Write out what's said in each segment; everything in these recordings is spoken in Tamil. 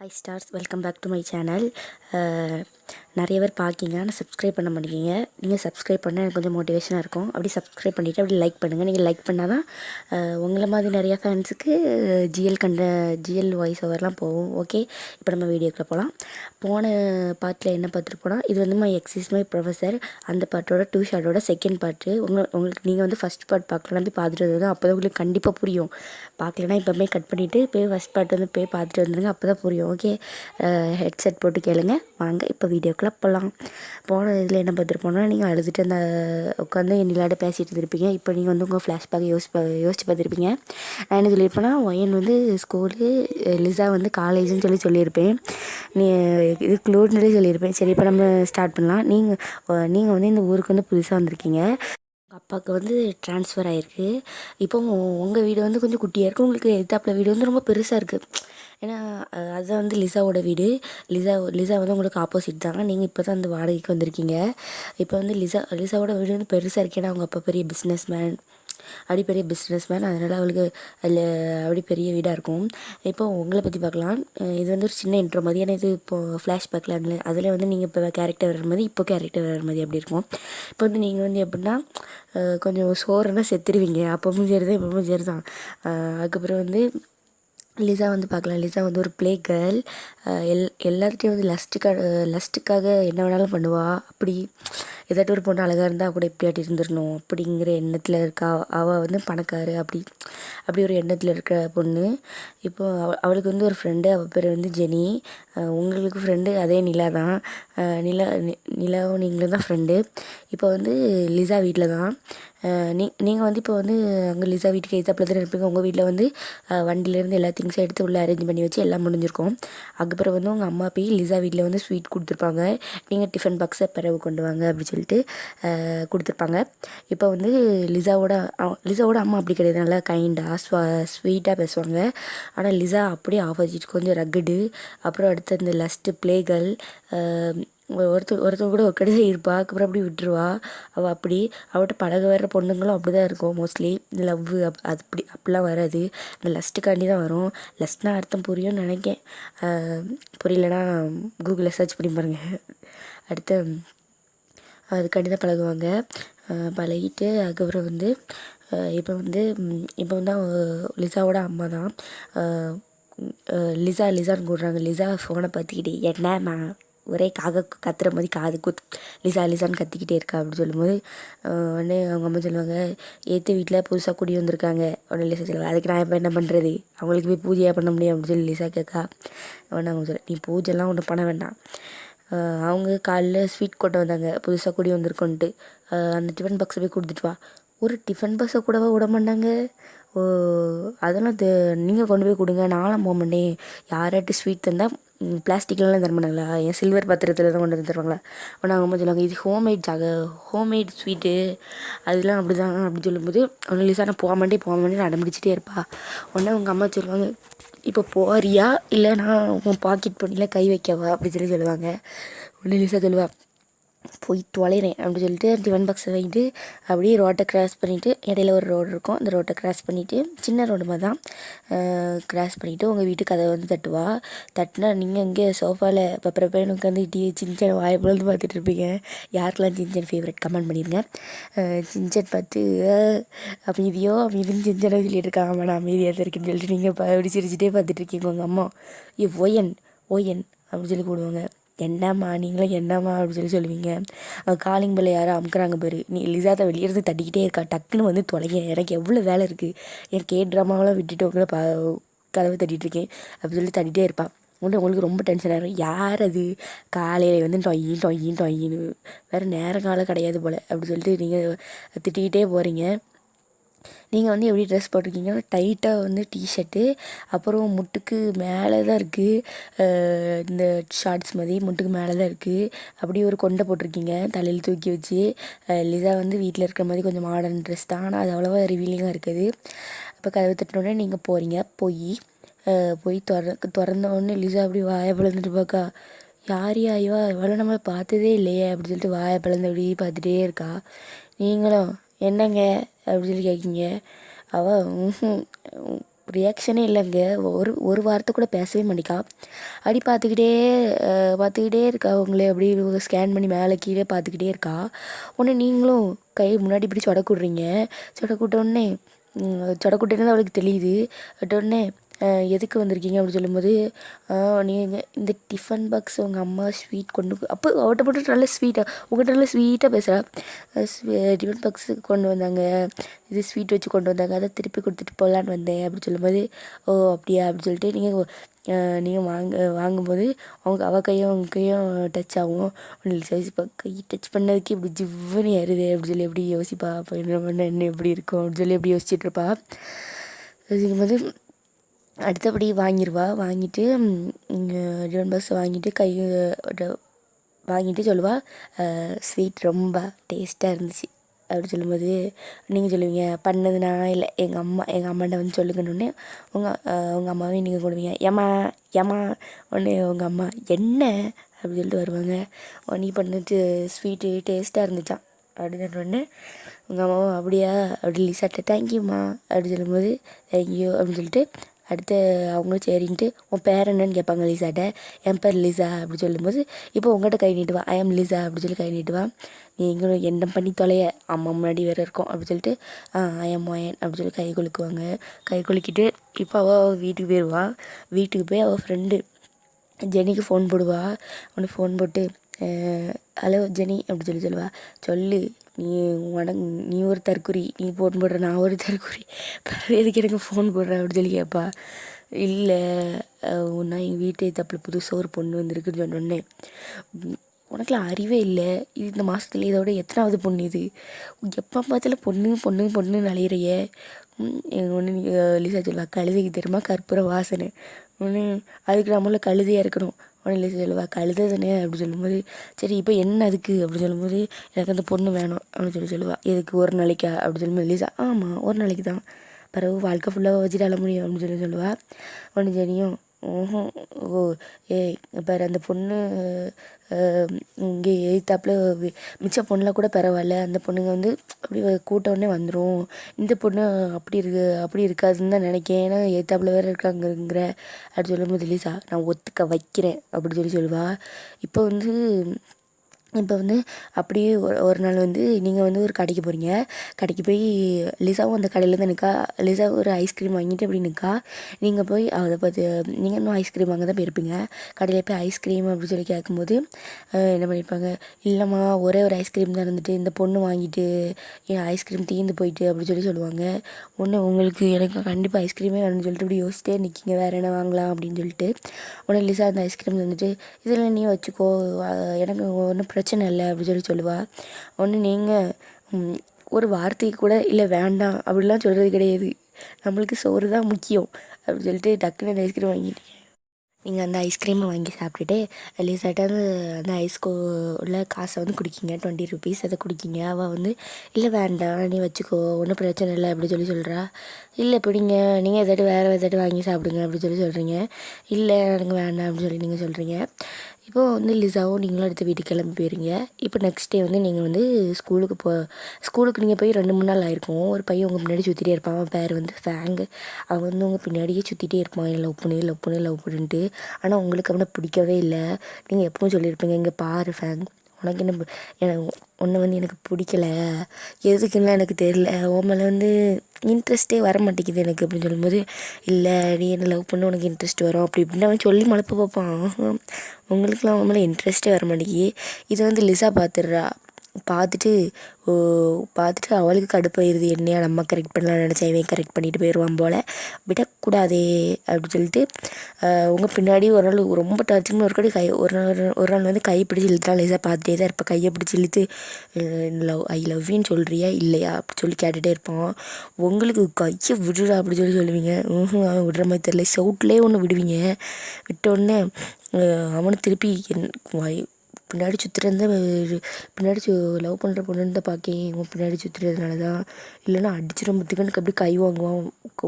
Hi stars, welcome back to my channel. நிறைய பேர் பார்க்கிங்க, ஆனால் சப்ஸ்கிரைப் பண்ண மாட்டேங்கிங்க. நீங்கள் சப்ஸ்கிரைப் பண்ணால் எனக்கு கொஞ்சம் மோட்டிவேஷனாக இருக்கும். அப்படி சப்ஸ்கிரைப் பண்ணிவிட்டு அப்படி லைக் பண்ணுங்கள். நீங்கள் லைக் பண்ணால் தான் உங்களை மாதிரி நிறையா ஃபேன்ஸுக்கு ஜிஎல் வாய்ஸ் ஓவர்லாம் போகும். ஓகே, இப்போ நம்ம வீடியோக்குள்ளே போகலாம். போன பார்ட்டில் என்ன பார்த்துட்டு போனால், இது வந்து மை எக்ஸிஸ் மை ப்ரொஃபஸர் அந்த பாட்டோட 2 ஷார்ட்டோட செகண்ட் பார்ட்டு. உங்களுக்கு நீங்கள் வந்து ஃபஸ்ட் பார்ட் பார்க்கலாம், போய் பார்த்துட்டு வந்துடுங்க. அப்போ தான் உங்களுக்கு கண்டிப்பாக புரியும். பார்க்கலன்னா இப்போமே கட் பண்ணிவிட்டு போய் ஃபஸ்ட் பார்ட் வந்து போய் பார்த்துட்டு வந்துடுங்க. அப்போ தான் புரியும். ஓகே, ஹெட்செட் போட்டு கேளுங்க. வாங்க இப்போ வீடியோக்குள்ளே போகலாம். போன இதில் என்ன பார்த்துட்டு போனால், நீங்கள் அழுதுட்டு அந்த உட்காந்து நிலாட பேசிகிட்டு இருந்திருப்பீங்க. இப்போ நீங்கள் வந்து உங்கள் ஃப்ளாஷ்பேக் யோசிச்சு பார்த்துருப்பீங்க. நான் என்ன சொல்லியிருப்பேன்னா, ஒயன் வந்து ஸ்கூலு, லிசா வந்து காலேஜுன்னு சொல்லியிருப்பேன். இது க்ளூட்னே சொல்லியிருப்பேன். சரி, இப்போ நம்ம ஸ்டார்ட் பண்ணலாம். நீங்கள் வந்து இந்த ஊருக்கு வந்து புதுசாக வந்திருக்கீங்க. உங்கள் அப்பாவுக்கு வந்து ட்ரான்ஸ்ஃபர் ஆகிருக்கு. இப்போ உங்கள் வீடு வந்து கொஞ்சம் குட்டியாக இருக்குது. உங்களுக்கு எதிர்த்தாப்புல வீடு வந்து ரொம்ப பெருசாக இருக்குது. ஏன்னா அதுதான் வந்து லிசாவோட வீடு. லிசா வந்து உங்களுக்கு ஆப்போசிட் தாங்க. நீங்கள் இப்போ தான் அந்த வாடகைக்கு வந்திருக்கீங்க. இப்போ வந்து லிசாவோட வீடு வந்து பெருசாக இருக்குது. ஏன்னா அவங்க அப்பா பெரிய பிஸ்னஸ்மேன், அதனால் அவளுக்கு அதில் அப்படி பெரிய வீடாக இருக்கும். இப்போ உங்களை பற்றி பார்க்கலாம். இது வந்து ஒரு சின்ன இன்ட்ரோ மாதிரி. ஏன்னா இது இப்போது ஃப்ளாஷ்பேக்கில் அதில் வந்து நீங்கள் இப்போ கேரக்டர் வர மாதிரி, இப்போ கேரக்டர் வர மாதிரி அப்படி இருக்கும். இப்போ வந்து நீங்கள் வந்து எப்படின்னா கொஞ்சம் சோறுனா செத்துருவீங்க. அப்பவும் சரி தான், இப்பவும் சரி தான். அதுக்கப்புறம் வந்து லிசா வந்து பார்க்கலாம். லிசா வந்து ஒரு ப்ளே கேர்ள். எல்லாத்துட்டையும் வந்து லஸ்ட்டுக்காக என்ன வேணாலும் பண்ணுவாள். அப்படி ஏதாட்டும் ஒரு பொண்ணு அழகாக இருந்தால் கூட எப்படியாட்டி இருந்துடணும் அப்படிங்கிற எண்ணத்தில் இருக்கா. அவள் வந்து பணக்காரு, அப்படி ஒரு எண்ணத்தில் இருக்கிற பொண்ணு. இப்போது அவளுக்கு வந்து ஒரு ஃப்ரெண்டு, அவள் பேர் வந்து ஜெனி. உங்களுக்கு ஃப்ரெண்டு அதே நிலா தான். நிலாவும் நீங்களும் தான் ஃப்ரெண்டு. இப்போ வந்து லிசா வீட்டில் தான். நீங்கள் வந்து இப்போ வந்து அங்கே லிசா வீட்டுக்கு எதிர்த்தாப்புல தான் இருப்பீங்க. உங்கள் வீட்டில் வந்து வண்டியிலேருந்து எல்லா திங்ஸும் எடுத்து உள்ளே அரேஞ்ச் பண்ணி வச்சு எல்லாம் முடிஞ்சிருக்கும். அதுக்கப்புறம் வந்து உங்கள் அம்மா போய் லிசா வீட்டில் வந்து ஸ்வீட் கொடுத்துருப்பாங்க. நீங்கள் டிஃபன் பாக்ஸை பிறகு கொண்டு வாங்க அப்படின்னு சொல்லிட்டு கொடுத்துருப்பாங்க. இப்போ வந்து லிசாவோட அம்மா அப்படி கிடையாது. நல்லா கைண்டாக ஸ்வீட்டாக பேசுவாங்க. ஆனால் லிசா அப்படியே ஆப்போசிட், கொஞ்சம் ரக்குடு. அப்புறம் அடுத்து அந்த லஸ்ட்டு ப்ளேகள். ஒருத்தர் கூட ஒரு கடைசியாக இருப்பா, அதுக்கப்புறம் அப்படி விட்டுருவா. அவள் அவள்கிட்ட பழக வர்ற பொண்ணுங்களும் அப்படி தான் இருக்கும் மோஸ்ட்லி. இந்த லவ் அப்படிலாம் வராது. இந்த லஸ்ட்டுக்காண்டி தான் வரும். லஸ்ட்னா அர்த்தம் புரியும்னு நினைக்கேன். புரியலன்னா கூகுளில் சர்ச் பண்ணி பாருங்கள். அடுத்து அதுக்காண்டி தான் பழகுவாங்க. பழகிட்டு அதுக்கப்புறம் வந்து இப்போ வந்து லிசாவோட அம்மா தான் லிசான்னு கூடுறாங்க. லிசா ஃபோனை பார்த்துக்கிட்டு என்னம்மா ஒரே கத்துற மாதிரி காது லிசான்னு கத்திக்கிட்டே இருக்கா அப்படின்னு சொல்லும்போது உடனே அவங்க அம்மா சொல்லுவாங்க, ஏற்று வீட்டில் புதுசாக குடி வந்திருக்காங்க. உடனே லிசா சொல்லுவாங்க, அதுக்கு நான் இப்போ என்ன பண்ணுறது, அவங்களுக்கு போய் பூஜையாக பண்ண முடியும் அப்படின்னு சொல்லி லிசா கேட்கா. உடனே அவங்க சொல்ல, நீ பூஜைலாம் ஒன்றும் பண்ண வேண்டாம். அவங்க காலைல ஸ்வீட் கொண்டு வந்தாங்க, புதுசாக குடி வந்திருக்கோன்ட்டு. அந்த டிஃபன் பாக்ஸை போய் கொடுத்துட்டு வா. ஒரு டிஃபன் பாக்ஸை கூடவா விட மாட்டாங்க. அதெல்லாம் நீங்கள் கொண்டு போய் கொடுங்க, நானும் போக மாட்டேன். யாராட்டி ஸ்வீட் தந்தால் பிளாஸ்டிக்லாம் தர மாட்டாங்களா, என் சில்வர் பாத்திரத்தில் தான் கொண்டு வந்து தருவாங்களா. ஆனால் அவங்க அம்மா சொல்லுவாங்க, இது ஹோம்மேட் ஸ்வீட்டு, அதெலாம் அப்படி தான் அப்படின்னு சொல்லும்போது ஒன்று லிசா நான் போக மாட்டேன் அடம்பிடிச்சிட்டே இருப்பா. உடனே உங்கள் அம்மா சொல்லுவாங்க, இப்போ போறியா இல்லை நான் உன் பாக்கெட் பண்ணியில் கை வைக்கவா அப்படி சொல்லுவாங்க. உடனே லிசா சொல்லுவா, போய் தொலைகிறேன் அப்படின்னு சொல்லிட்டு டிஃபன் பாக்ஸை வாங்கிட்டு அப்படியே ரோட்டை கிராஸ் பண்ணிவிட்டு, இடையில ஒரு ரோடு இருக்கும், அந்த ரோட்டை கிராஸ் பண்ணிவிட்டு, சின்ன ரோடு மாதிரி தான், கிராஸ் பண்ணிவிட்டு உங்கள் வீட்டு கதவை வந்து தட்டுனா நீங்கள் இங்கே சோஃபாவில் பப்பரப்பேன்னு உட்காந்து சின்சன் வாய்ப்புலன்னு பார்த்துட்டு இருப்பீங்க. யாருக்கெல்லாம் சின்சன் ஃபேவரட் கமெண்ட் பண்ணிடுங்க. சின்சன் பார்த்து அமைதின்னு சின்சனை சொல்லிட்டு இருக்காங்க. ஆமாம், நான் அமைதியாக இருக்குன்னு சொல்லிட்டு நீங்கள் அப்படி சிரிச்சிட்டே பார்த்துட்டு இருக்கீங்க. உங்கள் அம்மா ஓயன் அப்படின்னு சொல்லி கூடுவாங்க. என்னம்மா நீங்களும் என்னம்மா அப்படின்னு சொல்லுவீங்க. காலிங் பெல்ல யாரும் அமுக்குறாங்க பாரு, நீ லிசாத்தை வெளியே இருந்து தட்டிக்கிட்டே இருக்கா, டக்குன்னு வந்து தொலைங்க, எனக்கு எவ்வளோ வேலை இருக்குது, எனக்கு ட்ராமாவெலாம் விட்டுட்டு உங்களை கதவை தட்டிகிட்ருக்கேன் அப்படின்னு சொல்லி தட்டிகிட்டே இருப்பாள். உங்களுக்கு ரொம்ப டென்ஷன் ஆகிடும். யார் அது காலையில் வந்து டொயின்னு வேறு நேரம் காலம் கிடையாது போல் அப்படி சொல்லிட்டு நீங்கள் திட்டிக்கிட்டே போகிறீங்க. நீங்கள் வந்து எப்படி ட்ரெஸ் போட்டிருக்கீங்கன்னா டைட்டாக வந்து டிஷர்ட்டு, அப்புறம் முட்டுக்கு மேலே தான் இருக்குது, இந்த ஷார்ட்ஸ் மாதிரி முட்டுக்கு மேலே தான் இருக்குது. அப்படி ஒரு கொண்டை போட்டிருக்கீங்க தலையில் தூக்கி வச்சு. லிசா வந்து வீட்டில் இருக்கிற மாதிரி கொஞ்சம் மாடர்ன் ட்ரெஸ் தான், ஆனால் அது அவ்வளோவா ரிவீலிங்காக இருக்குது. அப்போ கதவை தட்டினோடனே நீங்கள் போகிறீங்க. போய் திறந்த உடனே லிசா அப்படி வாயை பிளந்துட்டு பார்க்கா. யாரையா இவ்வளோ நம்ம பார்த்ததே இல்லையே அப்படின்னு சொல்லிட்டு வாயை பிளந்து அப்படி பார்த்துட்டே இருக்கா. நீங்களும் என்னங்க அப்படின்னு சொல்லி கேட்குங்க. அவள் ரியாக்ஷனே இல்லைங்க. ஒரு ஒரு வார்த்தை கூட பேசவே மாட்டேக்கா. அப்படி பார்த்துக்கிட்டே இருக்கா. அவங்களே அப்படி ஸ்கேன் பண்ணி மேலே கீழே பார்த்துக்கிட்டே இருக்கா. உடனே நீங்களும் கை முன்னாடி இப்படி சொடக்குட்றீங்க. சொடக்குட்டோடனே சொடக்குட்டேன்னு அவளுக்கு தெரியுது. உடனே எதுக்கு வந்திருக்கீங்க அப்படின்னு சொல்லும்போது, நீங்கள் இந்த டிஃபன் பாக்ஸ் உங்கள் அம்மா ஸ்வீட் அப்போ அவட்ட போட்டு நல்லா ஸ்வீட்டாக உங்கள்கிட்ட நல்லா ஸ்வீட்டாக பேசுகிறா. டிஃபன் பாக்ஸு கொண்டு வந்தாங்க, இது ஸ்வீட் வச்சு கொண்டு வந்தாங்க, அதை திருப்பி கொடுத்துட்டு போகலான்னு வந்தேன் அப்படின்னு சொல்லும்போது, ஓ அப்படியா அப்படின்னு சொல்லிட்டு நீங்கள் வாங்கும்போது அவள் கையும் உங்கள் கையும் டச் ஆகும். ஒன்று யோசிப்பா, கை டச் பண்ணதுக்கு இப்படி ஜிவ்வுன்னு ஏறுது அப்படின்னு சொல்லி எப்படி யோசிப்பா. அப்போ என்ன பண்ண என்ன எப்படி இருக்கும் அப்படின்னு சொல்லி எப்படி யோசிச்சுட்ருப்பா. யோசிக்கும்போது அடுத்தபடி வாங்கிட்டு டிஃபன் பாக்ஸை வாங்கிட்டு சொல்லுவாள், ஸ்வீட் ரொம்ப டேஸ்ட்டாக இருந்துச்சு அப்படி சொல்லும்போது, நீங்கள் சொல்லுவீங்க பண்ணது நான் இல்லை எங்கள் அம்மாட்ட வந்து சொல்லுங்கன்னொடனே உங்கள் அம்மாவையும் நீங்கள் கொடுவீங்க, ஏம்மா உடனே உங்கள் அம்மா என்ன அப்படின்னு சொல்லிட்டு வருவாங்க. நீ பண்ணிட்டு ஸ்வீட்டு டேஸ்ட்டாக இருந்துச்சான் அப்படின்னு சொன்னோடனே உங்கள் அம்மாவும் அப்படியா அப்படி லிசாட்ட தேங்க்யூம்மா அப்படி சொல்லும்போது, தேங்க்யூ அப்படின்னு சொல்லிட்டு அடுத்து அவங்களும் சரின்ட்டு உன் பேர் என்னன்னு கேட்பாங்க லிசாட்ட. என் பேர் லிசா அப்படி சொல்லும்போது, இப்போ உங்கள்கிட்ட கை நீட்டுவா, ஐ எம் லிசா அப்படி சொல்லி கை நீட்டுவா. நீங்களும் என்ன பண்ணி தொலைய அம்மா முன்னாடி வேறு இருக்கோம் அப்படி சொல்லிட்டு ஐ எம் மோயன் அப்படி சொல்லி கை குலுக்குவாங்க. கை குலுக்கிட்டு இப்போ அவள் வீட்டுக்கு போயிடுவா. வீட்டுக்கு போய் அவள் ஃப்ரெண்டு ஜெனிக்கு ஃபோன் போடுவா. அவனுக்கு ஃபோன் போட்டு, ஹலோ ஜெனி அப்படி சொல்லுவா, சொல்லு நீ ஒரு தற்குறி, நீ ஃபோன் போடுற, நான் ஒரு தற்குறி, எதுக்கு எனக்கு ஃபோன் போடுற அப்படின்னு சொல்லி கேட்பா. இல்லை நான் எங்கள் வீட்டு தப்பில் புதுசாக ஒரு பொண்ணு வந்திருக்குன்னு சொன்னோடனே, உனக்குலாம் அறிவே இல்லை, இது இந்த மாதத்துல இதோட எத்தனாவது பொண்ணு இது, எப்போ பார்த்தாலும் பொண்ணு அலையிறைய ஒன்று. லிசா சொல்லுவா, கழுதைக்கு தெரியுமா கற்பூர வாசனை, ஒன்று அதுக்கு நம்மள கழுதையாக இருக்கணும். உடனே லிசா சொல்லுவா, கழுதை தானே அப்படி சொல்லும்போது, சரி இப்போ என்ன அதுக்கு அப்படி சொல்லும்போது, எனக்கு அந்த பொண்ணு வேணும் அப்படின்னு சொல்லுவா. எதுக்கு ஒரு நாளைக்கா அப்படி சொல்லும்போது லிசா, ஆமாம் ஒரு நாளைக்கு தான், பிறகு வாழ்க்கை ஃபுல்லாக வச்சுட்டு அழ முடியும் அப்படின்னு சொல்லுவா. ஒன்று சரியும் ஓ பாரு அந்த பொண்ணு இங்கே எதிர்த்தாப்புல மிச்ச பொண்ணுலாம் கூட பரவாயில்ல, அந்த பொண்ணுங்க வந்து அப்படி கூட்டவுடனே வந்துடும், இந்த பொண்ணு அப்படி இருக்காதுன்னு தான் நினைக்கேன், ஏன்னா எதிர்த்தாப்புல வேறு இருக்காங்கிற அப்படி சொல்லும்போது லிசா, நான் ஒத்துக்க வைக்கிறேன் அப்படி சொல்லுவா. இப்போ வந்து அப்படியே ஒரு நாள் வந்து நீங்கள் வந்து ஒரு கடைக்கு போகிறீங்க. கடைக்கு போய் லிசாவும் அந்த கடையில் தான் நிற்கா. லிசா ஒரு ஐஸ்கிரீம் வாங்கிட்டு அப்படி நிற்கா. நீங்கள் போய் அதை பார்த்து நீங்கள் இன்னும் ஐஸ்கிரீம் வாங்க தான் போயிருப்பீங்க. கடையில் போய் ஐஸ்கிரீம் அப்படின்னு சொல்லி கேட்கும்போது என்ன பண்ணியிருப்பாங்க, இல்லைம்மா ஒரே ஒரு ஐஸ்கிரீம் தான் இருந்துட்டு இந்த பொண்ணு வாங்கிட்டு என் ஐஸ்கிரீம் தீர்ந்து போயிட்டு அப்படின்னு சொல்லுவாங்க. ஒன்று உங்களுக்கு எனக்கு கண்டிப்பாக ஐஸ்கிரீமே வேணும்னு சொல்லிட்டு இப்படி யோசிச்சிட்டே நிற்கிங்க, வேறு என்ன வாங்கலாம் அப்படின்னு சொல்லிட்டு. உடனே லிசா அந்த ஐஸ்கிரீம் வந்துட்டு இதில் நீ வச்சுக்கோ, எனக்கு ஒன்றும் பிரச்சனை இல்லை அப்படி சொல்லுவா. ஒன்று நீங்கள் ஒரு வார்த்தைக்கு கூட இல்லை வேண்டாம் அப்படிலாம் சொல்கிறது கிடையாது, நம்மளுக்கு சோறு தான் முக்கியம் அப்படின்னு சொல்லிட்டு டக்குன்னு அந்த ஐஸ்கிரீம் வாங்கிட்டு நீங்கள் அந்த ஐஸ்கிரீமை வாங்கி சாப்பிட்டுட்டு லிசாட்ட அந்த உள்ள காசை வந்து குடிக்கிங்க, 20 ருபீஸ் அதை குடிக்கிங்க. அவள் வந்து இல்லை வேண்டாம் நீ வச்சுக்கோ ஒன்றும் பிரச்சனை இல்லை அப்படி சொல்கிறா. இல்லை பிடிங்க நீங்கள் வேறு வாங்கி சாப்பிடுங்க அப்படி சொல்கிறீங்க. இல்லை எனக்கு வேண்டாம் அப்படின்னு சொல்லி நீங்கள் சொல்கிறீங்க. இப்போது வந்து லிசாவும் நீங்களும் அடுத்த வீட்டுக்கு கிளம்பி போயிருங்க. இப்போ நெக்ஸ்ட் டே வந்து நீங்கள் வந்து ஸ்கூலுக்கு நீங்கள் போய் 2-3 நாள் ஆயிருக்கும். ஒரு பையன் உங்கள் முன்னாடி சுற்றிட்டே இருப்பான், அவன் பேர் வந்து ஃபேங்கு. அவன் வந்து உங்கள் பின்னாடியே சுற்றிட்டே இருப்பான், லவ் பண்ணுன்ட்டு. ஆனால் உங்களுக்கு அவனை பிடிக்கவே இல்லை. நீங்கள் எப்பவும் சொல்லியிருப்பீங்க, இங்கே பாரு ஃபேங், உனக்கு உன்னை வந்து எனக்கு பிடிக்கல, எதுக்குன்னா எனக்கு தெரியல, உன் மேலே வந்து இன்ட்ரெஸ்ட்டே வர மாட்டேங்குது எனக்கு அப்படின்னு சொல்லும்போது, இல்லை நீ என்ன லவ் பண்ண உனக்கு இன்ட்ரெஸ்ட் வரும் அப்படி இப்படின்னு அவன் சொல்லி மழுப்ப பார்ப்பான். உங்களுக்குலாம் அவன் மேலே இன்ட்ரெஸ்ட்டே வர மாட்டேங்கி. இதை வந்து லிசா பார்த்துட்டு அவளுக்கு கடுப்பாயிருது, என்னையா நம்ம கரெக்ட் பண்ணலாம்னு நினச்சேன், இவன் கரெக்ட் பண்ணிட்டு போயிடுவான் போல், விடக்கூடாதே அப்படின்னு சொல்லிட்டு உங்கள் பின்னாடி ஒரு நாள் ரொம்ப டார்ச்சிங்னு ஒரு நாள் வந்து கையை பிடிச்சி இழுத்தா. லிசா பார்த்துட்டே தான் இருப்பேன், கையை பிடிச்சி இழுத்து ஐ லவ் யூன்னு சொல்கிறியா இல்லையா அப்படி சொல்லி கேட்டுகிட்டே இருப்பான். உங்களுக்கு கையை விடுறா அப்படி சொல்லுவீங்க, அவன் விடுற மாதிரி தெரியல, சவுட்லேயே ஒன்று விடுவீங்க. விட்டோடனே அவனை திருப்பி பின்னாடி பின்னாடி லவ் பண்ணுற பொண்ணுன்னு தான் பார்க்கேன், இவன் பின்னாடி சுற்றுறதுனால தான், இல்லைன்னா அடிச்சிடும் பத்துக்கனுக்கு அப்படி கை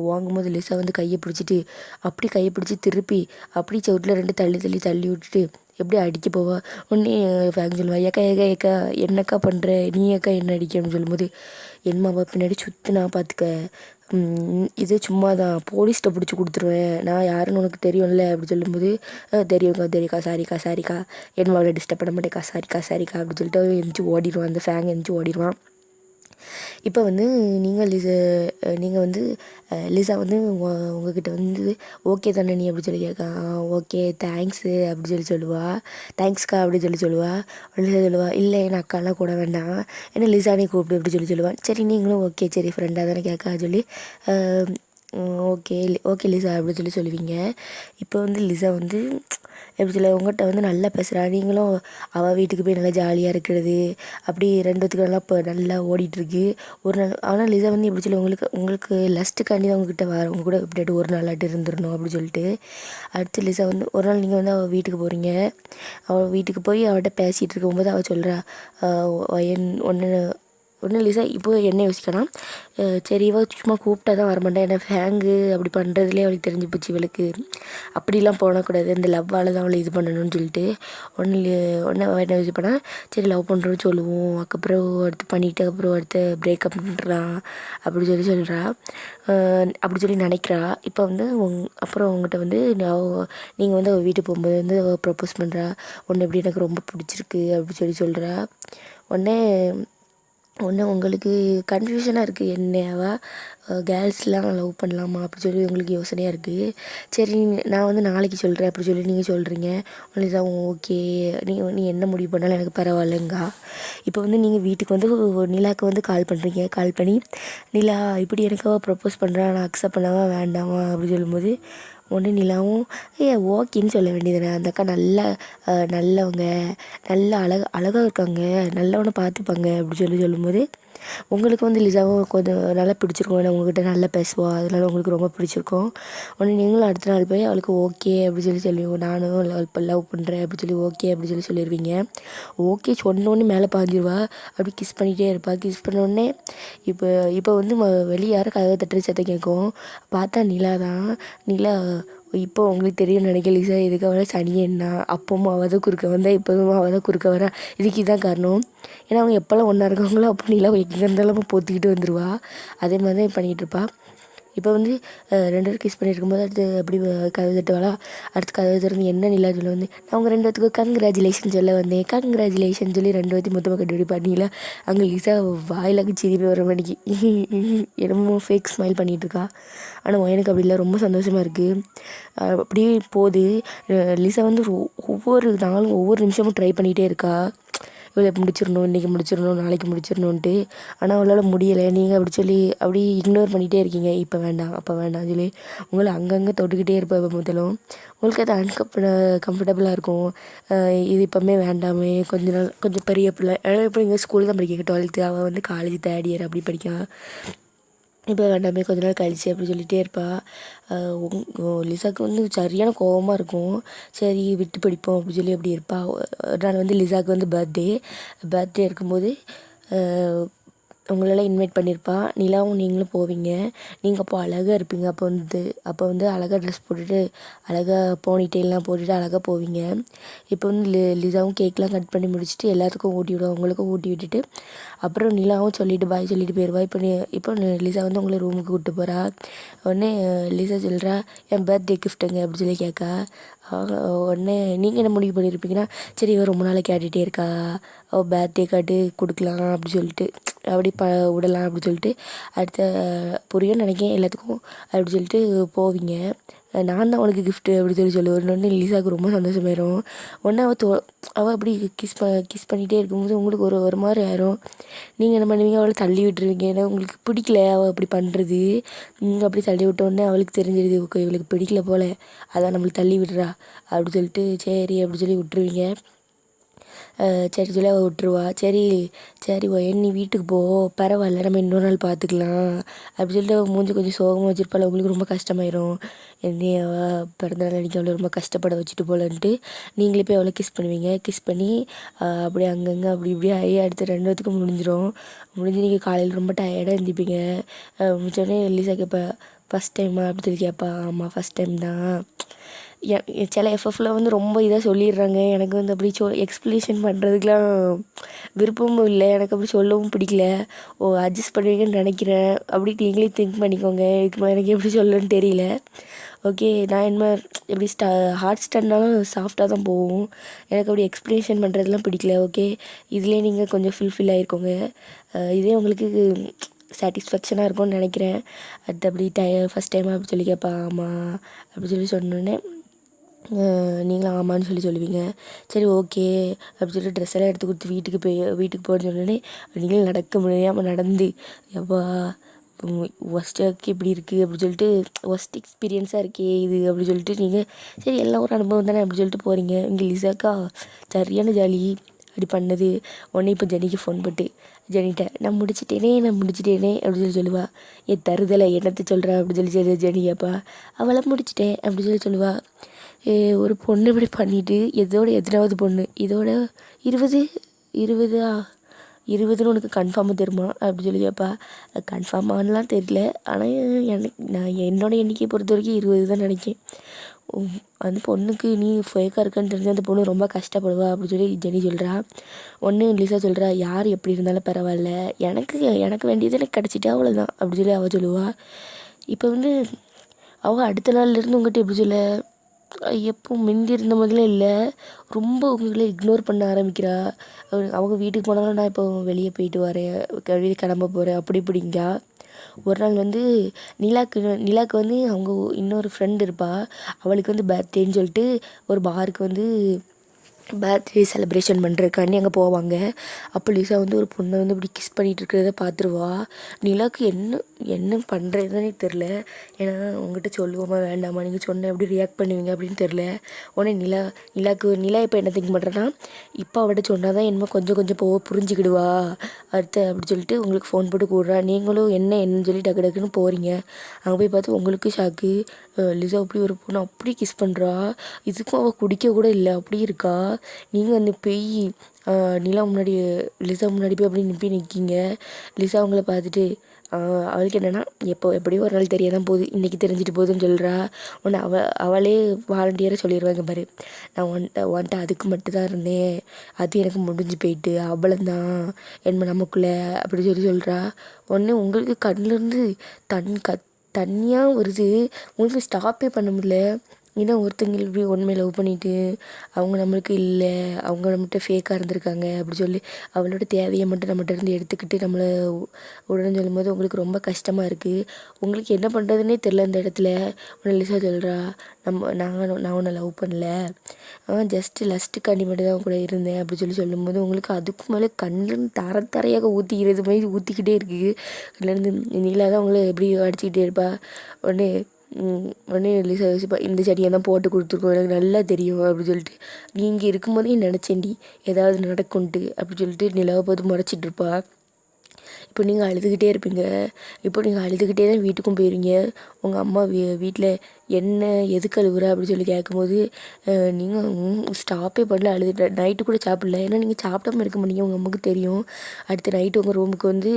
வாங்கும்போது லிசா வந்து கையை பிடிச்சி திருப்பி அப்படி சவுட்டில் 2 தள்ளி விட்டுட்டு எப்படி அடிக்க போவா. உடனே ஃபேங் சொல்லுவா, ஏக்கா என்னக்கா பண்ணுற, நீ ஏக்கா என்ன அடிக்க அப்படின்னு சொல்லும்போது, என்னம்மா பின்னாடி சுற்றுனா பார்த்துக்க இது சும்மா தான், போலீஸ்கிட்ட பிடிச்சி கொடுத்துருவேன், நான் யாருன்னு உனக்கு தெரியும்ல அப்படி சொல்லும்போது, தெரியும்க்கா சாரிக்கா என்ன அவளை டிஸ்டர்ப் பண்ண மாட்டேக்கா சாரிக்கா அப்படி சொல்லிட்டு அவன் எந்திரிச்சு ஓடிடுவான், அந்த ஃபேங் எந்திரிச்சு ஓடிடுவான். இப்போ வந்து நீங்கள் வந்து லிசா வந்து உங்ககிட்ட வந்து ஓகே தானே நீ அப்படி சொல்லி கேட்க, ஓகே தேங்க்ஸு அப்படி தேங்க்ஸ்க்கா அப்படி சொல்லுவா. லிசா சொல்லுவா, இல்லை என் அக்காலாம் கூட வேண்டாம், என்ன லிசானே கூப்பிடு அப்படி சொல்லுவாள். சரி நீங்களும் ஓகே சரி ஃப்ரெண்டாக தானே கேட்க சொல்லி ஓகே லிசா அப்படி சொல்லுவீங்க. இப்போ வந்து லிசா வந்து எப்படி சொல்ல உங்கள்கிட்ட வந்து நல்லா பேசுகிறா, நீங்களும் அவள் வீட்டுக்கு போய் நல்லா ஜாலியாக இருக்கிறது அப்படி ரெண்டுத்துக்கு நல்லா இப்போ நல்லா ஓடிட்டுருக்கு. ஒரு நாள் ஆனால் லிசா வந்து எப்படி சொல்ல உங்களுக்கு லஸ்ட்டுக்காண்டி தான் உங்ககிட்ட உங்க கூட எப்படியாட்டு ஒரு நாளாட்டு இருந்துடணும் அப்படி சொல்லிட்டு. அடுத்து லிசா வந்து ஒரு நாள் நீங்கள் வந்து அவள் வீட்டுக்கு போகிறீங்க, அவள் வீட்டுக்கு போய் அவள்கிட்ட பேசிகிட்டு இருக்கும்போது அவள் சொல்கிறா, ஒன்று லிசா இப்போ என்ன யோசிக்கலாம், சரி இவள் சும்மா கூப்பிட்டா தான் வரமாட்டேன், ஏன்னா ஃபேங்கு அப்படி பண்ணுறதுலேயே அவளுக்கு தெரிஞ்சு போச்சு இவளுக்கு அப்படிலாம் போடக்கூடாது, இந்த லவ்வால் தான் அவளை இது பண்ணணும்னு சொல்லிட்டு ஒன்று என்ன இது பண்ணால் சரி லவ் பண்ணுறோன்னு சொல்லுவோம், அதுக்கப்புறம் அடுத்து பண்ணிவிட்டு அப்புறம் அடுத்து பிரேக்கப் பண்ணுறான் அப்படி சொல்கிறா, அப்படி சொல்லி நினைக்கிறா. இப்போ வந்து அப்புறம் அவங்ககிட்ட வந்து நீங்கள் வந்து அவள் வீட்டுக்கு போகும்போது வந்து அவள் ப்ரப்போஸ் பண்ணுறா, ஒன்று எப்படி எனக்கு ரொம்ப பிடிச்சிருக்கு அப்படி சொல்கிறா. உடனே உங்களுக்கு கன்ஃபியூஷனாக இருக்குது, என்னவா கேர்ள்ஸ்லாம் லவ் பண்ணலாமா அப்படி சொல்லி உங்களுக்கு யோசனையாக இருக்குது. சரி நான் வந்து நாளைக்கு சொல்கிறேன் அப்படி சொல்லி நீங்கள் சொல்கிறீங்க. ஒன்லி தான் ஓகே, நீ என்ன முடிவு பண்ணாலும் எனக்கு பரவாயில்லைங்கா. இப்போ வந்து நீங்கள் வீட்டுக்கு வந்து நிலாவுக்கு வந்து கால் பண்ணுறீங்க, கால் பண்ணி நிலா இப்படி எனக்கு ப்ரப்போஸ் பண்ணுறா, நான் அக்செப்ட் பண்ணவா வேண்டாமா அப்படி சொல்லும்போது ஒன்று நிலாவும் ஓகேன்னு சொல்ல வேண்டியதுனே, அந்த அக்கா நல்லவங்க நல்லா அழகாக இருக்காங்க, நல்லவனை பார்த்துப்பாங்க அப்படி சொல்லும்போது உங்களுக்கு வந்து லிசாவும் கொஞ்சம் நல்லா பிடிச்சிருக்கும், ஏன்னா உங்கள்கிட்ட நல்லா பேசுவாள், அதனால உங்களுக்கு ரொம்ப பிடிச்சிருக்கும். உடனே நீங்களும் அடுத்த நாள் போய் அவளுக்கு ஓகே அப்படி சொல்லுவோம், நானும் லவ் பண்ணுறேன் அப்படி சொல்லி ஓகே அப்படி சொல்லிடுவீங்க. ஓகே சொன்னோடனே மேலே பாஞ்சிருவா, அப்படி கிஸ் பண்ணிகிட்டே இருப்பாள். கிஸ் பண்ணோடனே இப்போ வந்து வெளியே யாரும் கதவை தட்டுற சத்தம் கேட்கும், பார்த்தா நிலா தான். நிலா இப்போ உங்களுக்கு தெரியும் நினைக்கல லிசா எதுக்கு அவளை சனியன்னா, அப்பவும் அவள் தான் குறுக்க வந்தால் இப்போவும் அவள் தான் குறுக்க வரா, இதுக்கு இதான் காரணம். ஏன்னா அவங்க எப்போல்லாம் ஒன்றா இருக்காங்களோ அப்போ நிலா எங்கே இருந்தாலும் பொத்திக்கிட்டு வந்துடுவா, அதே மாதிரி தான் பண்ணிகிட்டு இருப்பாள். இப்போ வந்து 2 பேரும் கிஸ் பண்ணியிருக்கும்போது அடுத்து அப்படி கதவு தட்டுவாளா, அடுத்து கதவு திறந்து என்ன நிலா சொல்ல வந்து, நான் அவங்க 2 பேத்துக்கும் கங்க்ராச்சுலேஷன் சொல்ல வந்தேன், கங்க்ராச்சுலேஷன் சொல்லி 2 பேத்தையும் மொத்தமாக கண்டுபிடிப்பா. நிலா அங்கே லிசா வாயிலாக்கு சிரிப்பு வர மணிக்கு என்னமோ ஃபேக் ஸ்மைல் பண்ணிகிட்ருக்கா. ஆனால் எனக்கு அப்படி இல்லை, ரொம்ப சந்தோஷமாக இருக்குது. அப்படியே போகுது. லிசா வந்து ஒவ்வொரு நாளும் ஒவ்வொரு நிமிஷமும் ட்ரை பண்ணிகிட்டே இருக்கா, இவ்வளோ முடிச்சிடணும், இன்றைக்கி முடிச்சிடணும், நாளைக்கு முடிச்சிடணுன்ட்டு. ஆனால் அவளால் முடியலை. நீங்கள் அப்படி இக்னோர் பண்ணிகிட்டே இருக்கீங்க, இப்போ வேண்டாம் அப்போ வேண்டாம் சொல்லி உங்களை அங்கங்கே தொட்டுக்கிட்டே இருப்பேன். முதலும் உங்களுக்கு அது கம்ஃபர்டபுளாக இருக்கும், இது இப்போமே வேண்டாமே, கொஞ்சம் பெரிய பிள்ளை இப்போ நீங்கள் ஸ்கூல் தான் படிக்க 12th, அவள் வந்து காலேஜ் 3rd year அப்படி படிக்கா, இப்போ வேண்டாமே கொஞ்ச நாள் கழிச்சு அப்படி சொல்லிகிட்டே இருப்பாள். லிசாவுக்கு வந்து சரியான கோபமாக இருக்கும், சரி விட்டு படிப்போம் அப்படி சொல்லி அப்படி இருப்பாள். ஒரு நாள் வந்து லிசாவுக்கு வந்து பர்த்டே இருக்கும்போது உங்களெல்லாம் இன்வைட் பண்ணியிருப்பா. நிலாவும் நீங்களும் போவீங்க, நீங்கள் அப்போ அழகாக இருப்பீங்க, அப்போ வந்து அழகாக ட்ரெஸ் போட்டுட்டு அழகாக போனிட்டெயிலாம் போட்டுட்டு அழகாக போவீங்க. இப்போ வந்து லிசாவும் கேக்லாம் கட் பண்ணி முடிச்சுட்டு எல்லாத்துக்கும் ஊட்டி விடுவா, உங்களுக்கும் ஊட்டி விட்டுட்டு அப்புறம் நிலாவும் பாய் சொல்லிட்டு போயிடுவா. இப்போ லிசா வந்து உங்களை ரூமுக்கு கூப்பிட்டு போகிறா. உடனே லிசா சொல்கிறா, என் பர்த்டே கிஃப்ட்டுங்க அப்படி சொல்லி கேட்கா. உடனே நீங்கள் என்ன முடிவு பண்ணியிருப்பீங்கன்னா, சரி இவன் ரொம்ப நாளாக கேட்டுகிட்டே இருக்கா, அவள் பர்த்டே கார்டு கொடுக்கலாம் அப்படி சொல்லிட்டு அப்படி விடலாம் அப்படி சொல்லிட்டு அடுத்த புரியும்னு நினைக்கிறேன் எல்லாத்துக்கும் அப்படி சொல்லிட்டு போவீங்க. நான் தான் அவனுக்கு கிஃப்ட்டு அப்படி சொல்லுவேன். ஒன்று லிசாவுக்கு ரொம்ப சந்தோஷமாயிரும். ஒன்று அவள் அப்படி கிஸ் பண்ணிகிட்டே இருக்கும்போது உங்களுக்கு ஒரு மாதிரி ஆயிரும். நீங்கள் என்ன பண்ணுவீங்க, அவளை தள்ளி விட்டுருவீங்க, ஏன்னா உங்களுக்கு பிடிக்கல அவள் அப்படி பண்ணுறது. அப்படி தள்ளி விட்டோடனே அவளுக்கு தெரிஞ்சிடுது, இவளுக்கு பிடிக்கல போல், அதான் நம்மளுக்கு தள்ளி விடுறா அப்படி சொல்லிட்டு சரி அப்படி சொல்லி விட்டுருவீங்க. சரி சொல்லி அவள் விட்டுருவா. சரி நீ வீட்டுக்கு போ, பரவாயில்ல நம்ம இன்னொரு நாள் பார்த்துக்கலாம் அப்படி சொல்லிட்டு அவள் மூஞ்சி கொஞ்சம் சோகமாக வச்சுருப்பாள். உங்களுக்கு ரொம்ப கஷ்டமாயிரும், என்னைய அவள் பிறந்தநாள் அன்றைக்கி அவளை ரொம்ப கஷ்டப்பட வச்சுட்டு போலன்ட்டு நீங்களே போய் அவளை கிஸ் பண்ணுவீங்க. கிஸ் பண்ணி அப்படியே அங்கங்கே அப்படி இப்படி ஆகி அடுத்து 2 பேத்துக்கும் முடிஞ்சு நீங்கள் காலையில் ரொம்ப டயர்டாக எழுந்திப்பீங்க. முடிச்சோடனே லிசா கேட்பா, ஃபஸ்ட் டைமா அப்படி சொல்லி கேட்பா. ஆமாம் ஃபஸ்ட் டைம் தான். சில எஃப்எஃப்பில் வந்து ரொம்ப இதாக சொல்லிடுறாங்க. எனக்கு வந்து அப்படி எக்ஸ்ப்ளனேஷன் பண்ணுறதுக்கெலாம் விருப்பமும் இல்லை. எனக்கு அப்படி சொல்லவும் பிடிக்கல. அட்ஜஸ்ட் பண்ணுவீங்கன்னு நினைக்கிறேன். அப்படி நீங்களே திங்க் பண்ணிக்கோங்க. இதுக்கு எனக்கு எப்படி சொல்லணும்னு தெரியல. ஓகே, நான் என்ன எப்படி ஹார்ட் ஸ்டன்னாலும் சாஃப்டாக தான் போகும். எனக்கு அப்படி எக்ஸ்ப்ளனேஷன் பண்ணுறதுலாம் பிடிக்கல. ஓகே, இதிலே நீங்கள் கொஞ்சம் ஃபுல்ஃபில் ஆகிருக்கோங்க. இதே உங்களுக்கு சாட்டிஸ்ஃபேக்ஷனாக இருக்கும்னு நினைக்கிறேன். அடுத்து அப்படி ஃபஸ்ட் டைமாக அப்படி சொல்லி கேட்பா. ஆமாம் அப்படி சொல்லி சொன்னோன்னே நீங்களும் ஆமான்னு சொல்லுவீங்க. சரி ஓகே அப்படி சொல்லிட்டு ட்ரெஸ் எல்லாம் எடுத்து கொடுத்து வீட்டுக்கு போன்னு சொன்னோடனே நீங்களும் நடக்க முடியாமல் நடந்து எப்பா ஒஸ்ட்டாக்கு இப்படி இருக்குது அப்படி சொல்லிட்டு ஒஸ்ட் எக்ஸ்பீரியன்ஸாக இருக்கே இது அப்படி சொல்லிட்டு நீங்கள் சரி எல்லாம் ஒரு அனுபவம் தானே அப்படி சொல்லிட்டு போகிறீங்க. இங்கே லிசாக்கா சரியான ஜாலி அப்படி பண்ணது. உடனே இப்போ ஜெனிக்கு ஃபோன் போட்டு ஜெனிட்ட நான் முடிச்சிட்டேனே அப்படி சொல்லுவா. தருதலை என்னத்தை சொல்கிறா அப்படி சொல்லி ஜெனி கேட்பா. அவளை முடிச்சிட்டேன் அப்படி சொல்லுவா. ஒரு பொண்ணு இப்படி பண்ணிவிட்டு எத்தனாவது பொண்ணு இதோட 20 உனக்கு கன்ஃபார்மாக தெரியுமா அப்படி சொல்லி கேட்பா. கன்ஃபார்மானலாம் தெரியல, ஆனால் என்னோடய எண்ணிக்கையை பொறுத்த வரைக்கும் 20 தான் நினைக்கிறேன். அந்த பொண்ணுக்கு நீ ஃபேக்காக இருக்கான்னு தெரிஞ்சு அந்த பொண்ணு ரொம்ப கஷ்டப்படுவா அப்படி சொல்லி ஜெனி சொல்கிறா. ஒன்று லிசா சொல்கிறா யார் எப்படி இருந்தாலும் பரவாயில்ல, எனக்கு வேண்டியது எனக்கு கிடச்சிட்டா அவ்வளோதான் அப்படி சொல்லி அவள் சொல்லுவாள். இப்போ வந்து அவள் அடுத்த நாள்லேருந்து உங்கள்கிட்ட எப்படி சொல்ல எப்போ முந்தி இருந்த மாதிரிலாம் இல்லை, ரொம்ப உங்களை இக்னோர் பண்ண ஆரம்பிக்கிறா. அவங்க வீட்டுக்கு போனாலும் நான் இப்போ வெளியே போயிட்டு வரேன், வெளியே கிளம்ப போகிறேன் அப்படி இப்படிங்கா. ஒரு நாள் வந்து நிலாக்கு வந்து அவங்க இன்னொரு ஃப்ரெண்டு இருப்பாள், அவளுக்கு வந்து பர்த்டேன்னு சொல்லிட்டு ஒரு பாருக்கு வந்து பர்த்டே செலிப்ரேஷன் பண்ணுறதுக்காண்டி அங்கே போவாங்க. அப்போ லிசா வந்து ஒரு பொண்ணை வந்து இப்படி கிஸ் பண்ணிகிட்டு இருக்கிறத பார்த்துருவா. நிலாவுக்கு என்ன பண்ணுறதுனே தெரில. ஏன்னா உங்கள்கிட்ட சொல்லுவோமா வேண்டாமா, நீங்கள் சொன்ன எப்படி ரியாக்ட் பண்ணுவீங்க அப்படின்னு தெரில. உடனே நிலா இப்போ என்ன திங்க் பண்ணுறேன்னா, இப்போ அவட்ட சொன்னால் தான் என்னமோ கொஞ்சம் புரிஞ்சுக்கிடுவா அடுத்த அப்படி சொல்லிட்டு உங்களுக்கு ஃபோன் போட்டு கூடுறா. நீங்களும் என்னன்னு சொல்லி டக்குன்னு போகிறீங்க. அங்கே போய் பார்த்து உங்களுக்கு ஷாக்கு. லிசா அப்படி ஒரு பொண்ணு அப்படி கிஸ் பண்ணுறா. இதுக்கும் அவள் குடிக்க கூட இல்லை அப்படி இருக்கா. நீங்கள் வந்து லிசா முன்னாடி போய் அப்படி நிற்கிங்க. லிசா அவங்கள பார்த்துட்டு அவளுக்கு என்னென்னா எப்படியும் ஒரு நாள் தெரிய தான் போகுது, இன்றைக்கி தெரிஞ்சுட்டு போகுதுன்னு சொல்கிறா. உடனே அவளே வாலண்டியராக சொல்லிடுவாங்க பாரு, நான் ஒன்ட்ட அதுக்கு மட்டும்தான் இருந்தேன், அது எனக்கு முடிஞ்சு போயிட்டு அவ்வளோதான் என்ன நமக்குள்ளே அப்படி சொல்கிறா. உடனே உங்களுக்கு கண்ணிலேருந்து தண்ணியாக வருது. உங்களுக்கு ஸ்டாப்பே பண்ண முடியல. ஏன்னா ஒருத்தங்க இப்படி உண்மையை லவ் பண்ணிவிட்டு அவங்க நம்மளுக்கு இல்லை, அவங்க நம்மகிட்ட ஃபேக்காக இருந்திருக்காங்க அப்படி சொல்லி அவளோட தேவையை மட்டும் நம்மகிட்ட இருந்து எடுத்துக்கிட்டு நம்மளை உடனே சொல்லும்போது உங்களுக்கு ரொம்ப கஷ்டமாக இருக்குது. உங்களுக்கு என்ன பண்ணுறதுனே தெரில. அந்த இடத்துல உன்னை லிசா சொல்கிறா, நான் உன்னை லவ் பண்ணல, ஜஸ்ட்டு லஸ்ட்டுக்காண்டி மட்டும் தான் கூட இருந்தேன் அப்படி சொல்லும்போது உங்களுக்கு அதுக்கு மேலே கண்ணில் தரையாக ஊற்றிக்கிறது மாதிரி ஊற்றிக்கிட்டே இருக்குது. அதுலேருந்து நீலா தான் உங்களை எப்படி அடிச்சுக்கிட்டே இருப்பா. உடனே லிசா யோசிப்பா, இந்த செடியை தான் போட்டு கொடுத்துருக்கோம், எனக்கு நல்லா தெரியும் அப்படி சொல்லிட்டு நீ இங்கே இருக்கும்போதே நினச்சேன்டி ஏதாவது நடக்கும்ன்ட்டு அப்படி சொல்லிட்டு நிலாவை பார்த்து முறைச்சிட்ருப்பா. இப்போ நீங்கள் அழுதுகிட்டே இருப்பீங்க. இப்போ நீங்கள் அழுதுகிட்டே தான் வீட்டுக்கும் போயிருவீங்க. உங்கள் அம்மா வீட்டில் என்ன எதுக்கு அழுகுற அப்படி சொல்லி கேட்கும்போது நீங்கள் ஸ்டாப்பே பண்ணல, அழுதுட்ட. நைட்டு கூட சாப்பிடல, ஏன்னா நீங்கள் சாப்பிடாம இருக்க மாட்டீங்க, உங்கள் அம்மாவுக்கு தெரியும். அடுத்த நைட்டு உங்கள் ரூமுக்கு வந்து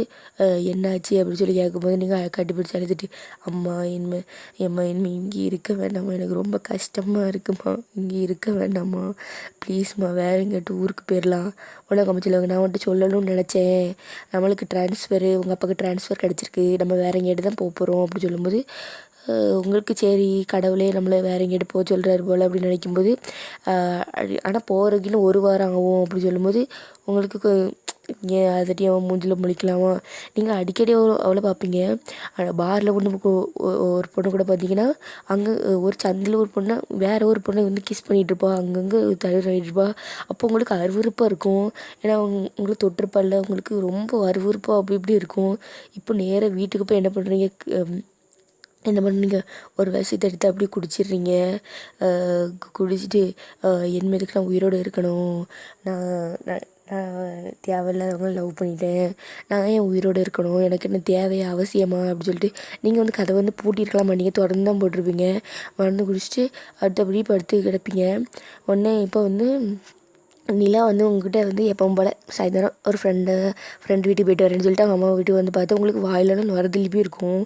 என்னாச்சு அப்படின்னு சொல்லி கேட்கும்போது நீங்கள் கட்டிப்பிடிச்சி அழுதுட்டு, அம்மா இனிமே இங்கே இருக்க வேண்டாம்மா, எனக்கு ரொம்ப கஷ்டமாக இருக்குமா, இங்கே இருக்க வேண்டாம்மா ப்ளீஸ்மா, வேறு எங்கேட்டு ஊருக்கு போயிடலாம். உனக்கு அமைச்சில்வாங்க, நான் வந்துட்டு சொல்லணும்னு நினச்சேன், நம்மளுக்கு உங்கள் அப்பாவுக்கு ட்ரான்ஸ்ஃபர் கிடச்சிருக்கு, நம்ம வேறு எங்கேட்டு தான் போகிறோம் அப்படி சொல்லும்போது உங்களுக்கு சரி கடவுளே நம்மளை வேறு எங்கேட்டு போக சொல்கிறாரு போல் அப்படின்னு நினைக்கும்போது ஆனால் போகிறதுக்கு இன்னும் 1 வாரம் ஆகும் அப்படி சொல்லும்போது உங்களுக்கு ஏன் அதட்டி அவன் மூஞ்சில் முழிக்கலாமா. நீங்கள் அடிக்கடி அவளை பார்ப்பீங்க. பாரில் ஒரு பொண்ணு கூட பார்த்தீங்கன்னா அங்கே ஒரு சந்தில் ஒரு பொண்ணை வேறு ஒரு பொண்ணை வந்து கிஸ் பண்ணிகிட்ருப்பா, அங்கங்கே தழுவிட்டுருப்பா. அப்போ உங்களுக்கு அருவருப்பாக இருக்கும். ஏன்னா உங்களுக்கு தொட்டிருப்பால, உங்களுக்கு ரொம்ப அருவருப்பாக அப்படி இப்படி இருக்கும். இப்போ நேராக வீட்டுக்கு போய் என்ன பண்ணுறீங்க, ஒரு விஷயத்தை எடுத்து அப்படியே குடிச்சிடுறீங்க. குடிச்சிட்டு எதுக்கு நான் உயிரோடு இருக்கணும், நான் தேவையில்லாதவங்கள லவ் பண்ணிட்டேன், நான் ஏன் உயிரோடு இருக்கணும், எனக்கு என்ன தேவையா அவசியமா அப்படி சொல்லிட்டு நீங்கள் வந்து கதை வந்து பூட்டியிருக்கலாம் மாட்டீங்க, தொடர்ந்து தான் போட்டிருப்பீங்க. மருந்து குடிச்சிட்டு அடுத்தபடி படுத்து கிடப்பீங்க. உடனே இப்போ வந்து நிலா வந்து உங்ககிட்ட வந்து எப்பவும் போல் சாயந்தரம் ஒரு ஃப்ரெண்டு வீட்டுக்கு போயிட்டு வரேன்னு சொல்லிட்டு அவங்க அம்மா வீட்டுக்கு வந்து பார்த்தா உங்களுக்கு வாயிலெல்லாம் நுரதள்ளிப்பி இருக்கும்.